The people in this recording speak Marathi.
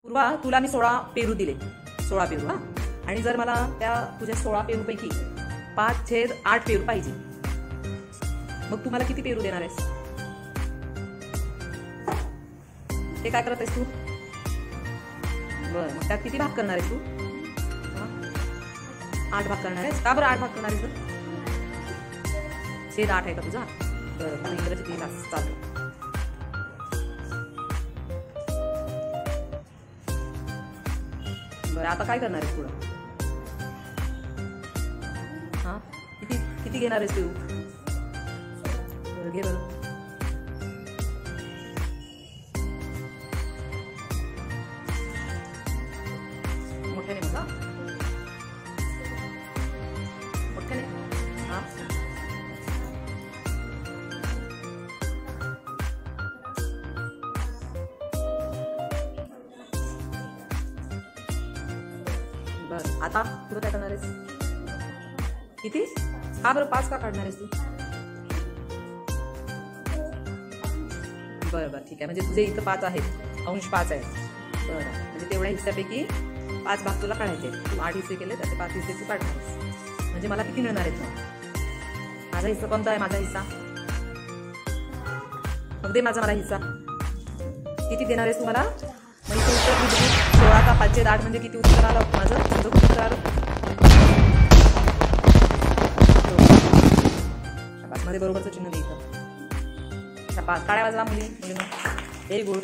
पूर्वा, तुला मी 16 पेरू दिले, 16 पेरू. हा, आणि जर मला त्या तुझ्या 16 पेरू पैकी 5/8 पेरू पाहिजे, मग तू मला किती पेरू देणार आहेस? ते काय करत आहेस तू? बरं, मग त्यात किती भाग करणार आहेस तू? 8 भाग करणार आहेस. का बरं 8 भाग करणार आहेस? छेद 8 आहे का तुझा? बरं, मला इंग्रजी क्लास चालू. बरं, आता काय करणार आहेस पुढं? हा, किती किती घेणार आहेस तू? बरं, घे बरं. मोठ्याने बघा, मोठ्याने. हा, बरं, आता पुढं काय करणार आहेस? किती? हा, बरं, 5 का काढणार आहेस तू? बरं बरं, ठीक आहे. म्हणजे तुझे इथं 5 आहेत, अंश 5 आहे. बरं, म्हणजे तेवढ्या हिस्स्यापैकी 5 भाग तुला काढायचे. तू 8 हिस्से केले, त्याचे 5 हिस्से तू काढणार. म्हणजे मला किती मिळणार आहेत मग? माझा हिस्सा कोणता आहे? माझा हिस्सा मग दे मला हिस्सा. किती देणार आहेस तुम्हाला? म्हणजे तू उत्तर किती? 16 का 5/8 म्हणजे किती उत्तर आलं माझं? तुझं किती उत्तर आलं? मध्ये बरोबरचं चिन्ह द्यायचं. काळ्या वाजवा मुली, व्हेरी गुड.